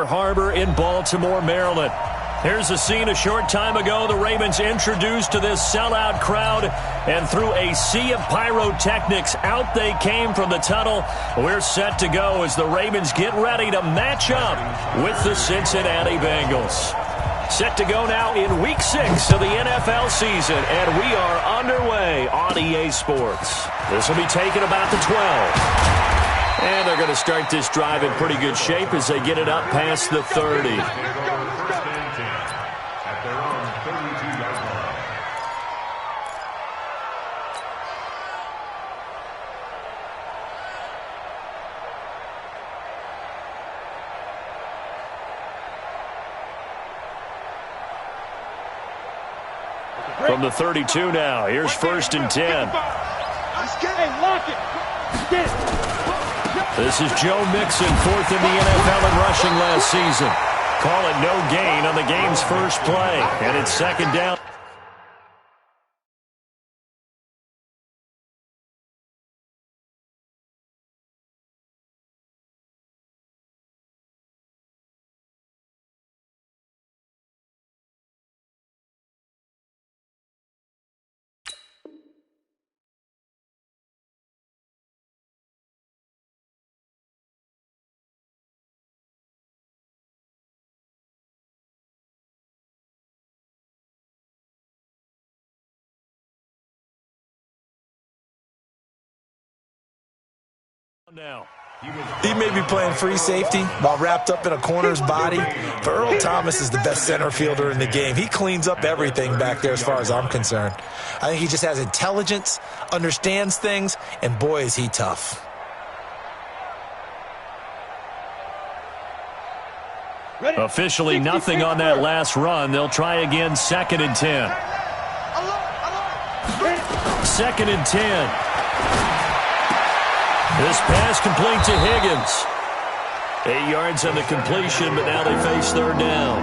Harbor in Baltimore, Maryland. Here's a scene a short time ago. The Ravens introduced to this sellout crowd, and through a sea of pyrotechnics, out they came from the tunnel. We're set to go as the Ravens get ready to match up with the Cincinnati Bengals. Set to go now in Week 6 of the NFL season, and we are underway on EA Sports. This will be taken about the 12. And they're going to start this drive in pretty good shape as they get it up past the 30. From the 32 now, here's 1st and 10. Hey, lock it. Get it. This is Joe Mixon, 4th in the NFL in rushing last season. Call it no gain on the game's first play, and it's 2nd down. Now. He may be playing free safety while wrapped up in a corner's body, but Earl Thomas is the best center fielder in the game. He cleans up everything back there as far as I'm concerned. I think he just has intelligence, understands things, and boy, is he tough. Officially nothing on that last run. They'll try again, 2nd and 10. 2nd and 10. This pass complete to Higgins. 8 yards on the completion, but now they face 3rd down.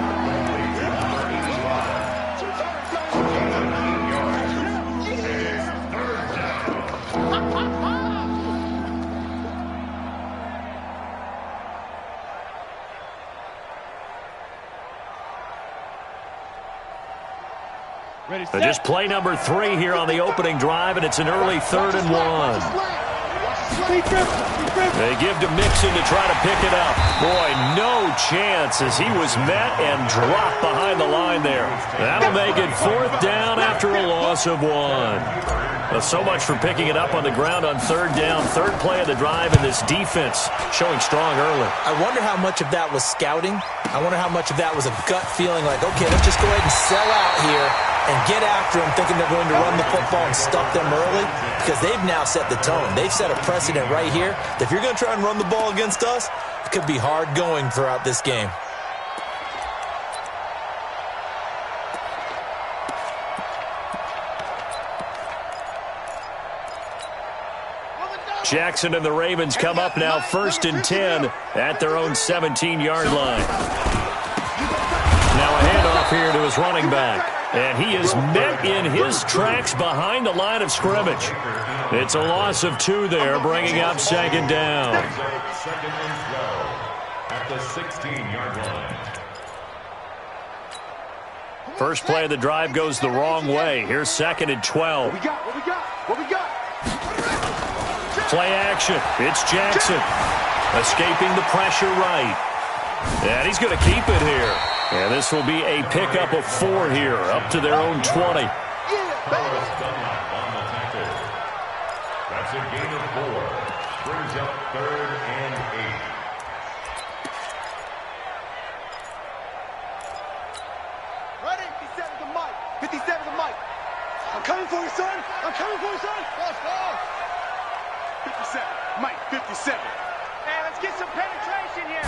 So just play number 3 here on the opening drive, and it's an early 3rd and 1. They give to Mixon to try to pick it up. Boy, no chance as he was met and dropped behind the line there. That'll make it 4th down after a loss of 1. Well, so much for picking it up on the ground on 3rd down. 3rd play of the drive, and this defense showing strong early. I wonder how much of that was scouting. I wonder how much of that was a gut feeling like, okay, let's just go ahead and sell out here and get after them, thinking they're going to run the football and stuff them early, because they've now set the tone. They've set a precedent right here that if you're going to try and run the ball against us, it could be hard going throughout this game. Jackson and the Ravens come up now 1st and 10 at their own 17-yard line. Now a handoff here to his running back. And he is met in his tracks behind the line of scrimmage. It's a loss of 2 there, bringing up 2nd down. 2nd and 12 at the 16-yard line. First play of the drive goes the wrong way. Here's 2nd and 12. What we got? Play action. It's Jackson. Escaping the pressure right. And he's going to keep it here. And this will be a pickup of 4 here, up to their own 20. That's a gain of 4. Brings up 3rd and 8. Ready? 57 to Mike. 57 to Mike. I'm coming for you, son. Let's go. 57. Mike, 57. Hey, let's get some penetration here.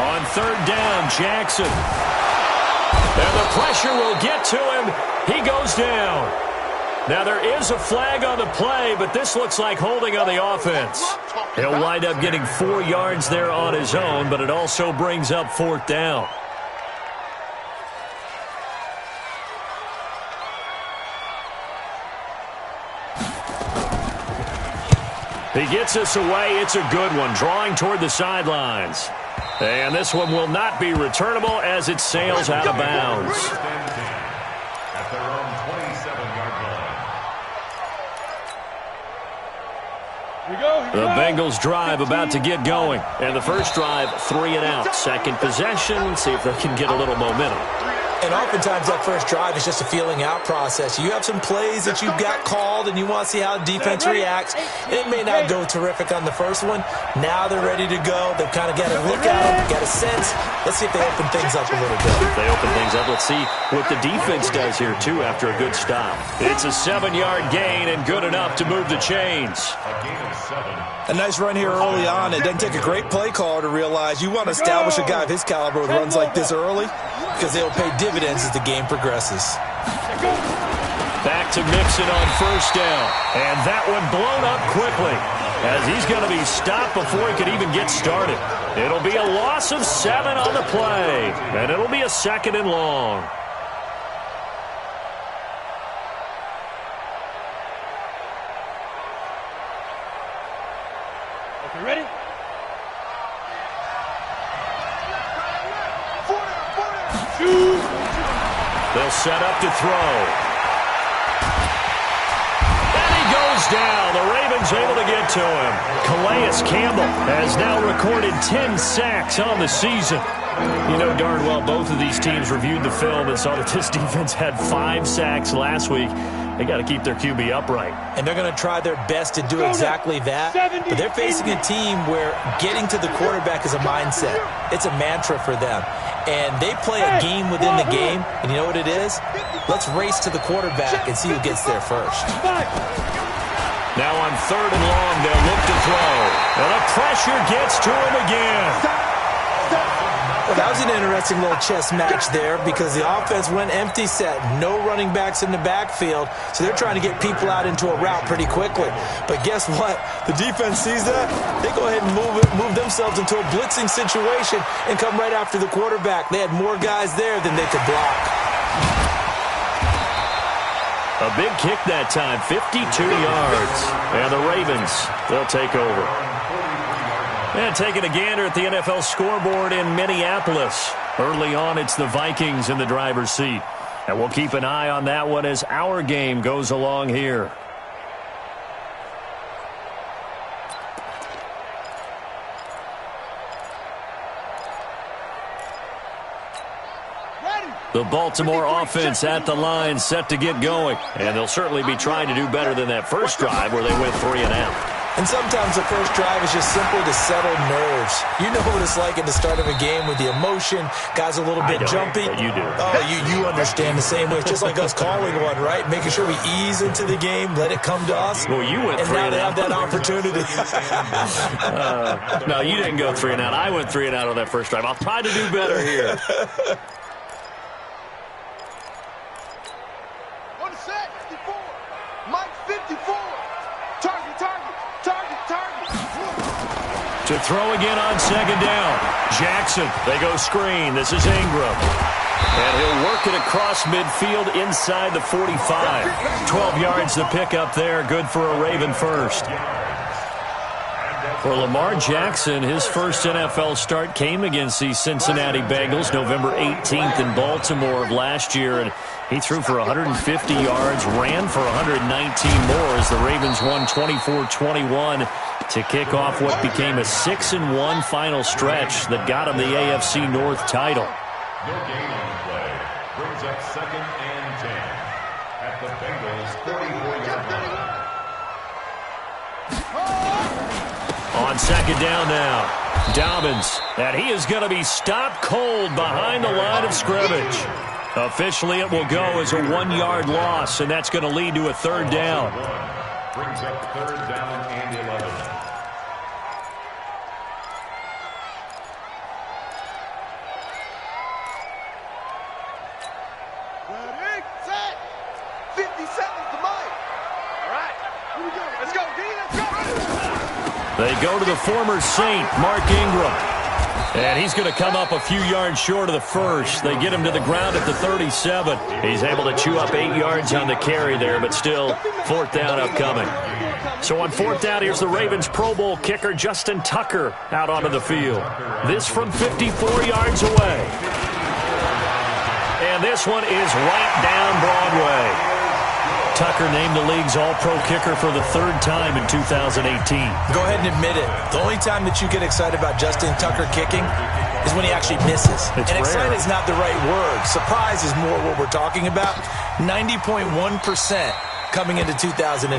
On 3rd down, Jackson. And the pressure will get to him. He goes down. Now there is a flag on the play, but this looks like holding on the offense. He'll wind up getting 4 yards there on his own, but it also brings up 4th down. He gets us away. It's a good one, drawing toward the sidelines. And this one will not be returnable as it sails out of bounds. At their own 27-yard line. The Bengals drive about to get going. And the first drive, 3 and out. Second possession, see if they can get a little momentum. And oftentimes that first drive is just a feeling out process. You have some plays that you've got called and you want to see how defense reacts. It may not go terrific on the first one. Now they're ready to go. They've kind of got a look at them, got a sense. Let's see if they open things up a little bit. If they open things up, let's see what the defense does here, too, after a good stop. It's a 7-yard gain and good enough to move the chains. A gain of 7. A nice run here early on. It doesn't take a great play caller to realize you want to establish a guy of his caliber with runs like this early because they'll pay dividends as the game progresses. Back to Mixon on first down. And that one blown up quickly as he's going to be stopped before he could even get started. It'll be a loss of 7 on the play. And it'll be a 2nd and long. Okay, ready? They'll set up to throw. And he goes down. The Ravens able to get to him. Calais Campbell has now recorded 10 sacks on the season. You know darn well both of these teams reviewed the film and saw that this defense had 5 sacks last week. They got to keep their QB upright. And they're going to try their best to do exactly that. But they're facing a team where getting to the quarterback is a mindset. It's a mantra for them. And they play a game within the game. And you know what it is? Let's race to the quarterback and see who gets there first. Now on 3rd and long, they'll look to throw. And the pressure gets to him again. Well, that was an interesting little chess match there because the offense went empty set. No running backs in the backfield, so they're trying to get people out into a route pretty quickly. But guess what? The defense sees that. They go ahead and move themselves into a blitzing situation and come right after the quarterback. They had more guys there than they could block. A big kick that time, 52 yards. And the Ravens, they'll take over. And taking a gander at the NFL scoreboard in Minneapolis. Early on, it's the Vikings in the driver's seat. And we'll keep an eye on that one as our game goes along here. The Baltimore offense at the line, set to get going. And they'll certainly be trying to do better than that first drive where they went 3 and out. And sometimes the first drive is just simply to settle nerves. You know what it's like at the start of a game with the emotion. Guys a little bit jumpy. But you do. Oh, you understand the same way. It's just like us calling one, right? Making sure we ease into the game, let it come to us. Well, you went 3 and out. And now they have that opportunity. No, you didn't go 3 and out. I went 3 and out on that first drive. I'll try to do better here. On the set, 54. Mike, 54. Target. To throw again on 2nd down. Jackson, they go screen. This is Ingram. And he'll work it across midfield inside the 45. 12 yards to pick up there. Good for a Raven first. For Lamar Jackson, his first NFL start came against the Cincinnati Bengals November 18th in Baltimore of last year. And he threw for 150 yards, ran for 119 more as the Ravens won 24-21 to kick off what became a 6-1 final stretch that got him the AFC North title. No gain on the play. Brings up 2nd and 10 at the Bengals' 44-yard line. On 2nd down now, Dobbins, and he is going to be stopped cold behind the line of scrimmage. Officially, it will go as a 1-yard loss, and that's going to lead to a 3rd down. Brings up 3rd down and 11. Ready, set. 50 seconds to Mike. All right, here we go. Let's go, D. Let's go. They go to the former Saint, Mark Ingram. And he's going to come up a few yards short of the first. They get him to the ground at the 37. He's able to chew up 8 yards on the carry there, but still 4th down upcoming. So on fourth down, here's the Ravens Pro Bowl kicker Justin Tucker out onto the field. This from 54 yards away. And this one is right down Broadway. Tucker named the league's all-pro kicker for the third time in 2018. Go ahead and admit it. The only time that you get excited about Justin Tucker kicking is when he actually misses. It's and rare. excited is not the right word. Surprise is more what we're talking about. 90.1% coming into 2019.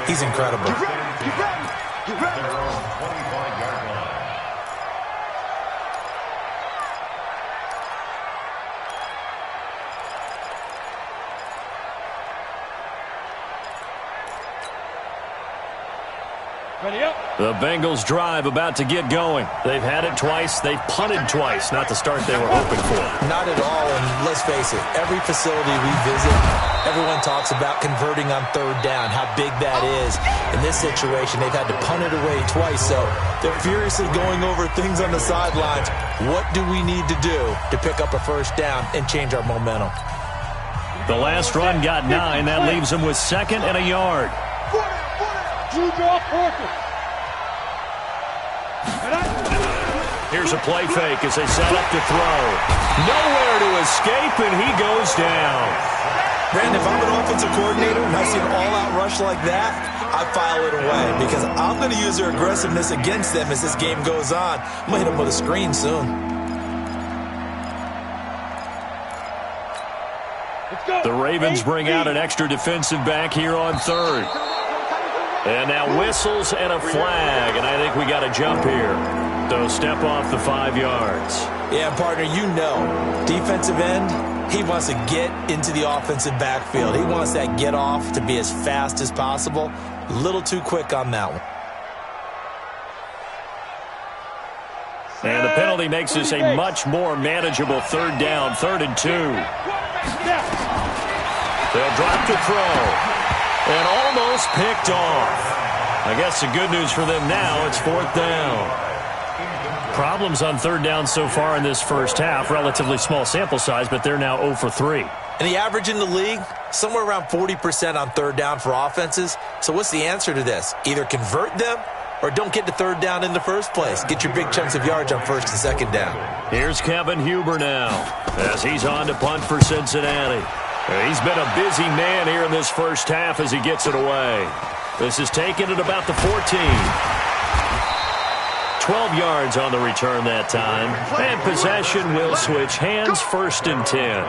He's incredible. Get ready. Get ready. Get ready. They're on 25-yard line. Ready up. The Bengals drive about to get going. They've had it twice. They've punted twice. Not the start they were hoping for. Not at all, and let's face it, every facility we visit, everyone talks about converting on third down, how big that is. In this situation, they've had to punt it away twice, so they're furiously going over things on the sidelines. What do we need to do to pick up a first down and change our momentum? The last run got 9. That leaves them with 2nd and a yard. Drew draw perfect. Here's a play fake as they set up to throw. Nowhere to escape, and he goes down. Brandon, if I'm an offensive coordinator and I see an all-out rush like that, I file it away because I'm going to use their aggressiveness against them as this game goes on. I'm going to hit them with a screen soon. The Ravens bring out an extra defensive back here on third. And now whistles and a flag, and I think we got a jump here. So step off the 5 yards. Yeah, partner, you know, defensive end, he wants to get into the offensive backfield. He wants that get off to be as fast as possible. A little too quick on that one. And the penalty makes this a much more manageable third down, 3rd and 2. They'll drop to throw. And almost picked off. I guess the good news for them now, it's 4th down. Problems on third down so far in this first half. Relatively small sample size, but they're now 0 for 3. And the average in the league, somewhere around 40% on third down for offenses. So what's the answer to this? Either convert them or don't get to third down in the first place. Get your big chunks of yards on 1st and 2nd down. Here's Kevin Huber now as he's on to punt for Cincinnati. He's been a busy man here in this first half as he gets it away. This is taken at about the 14. 12 yards on the return that time. And possession will switch hands, 1st and 10.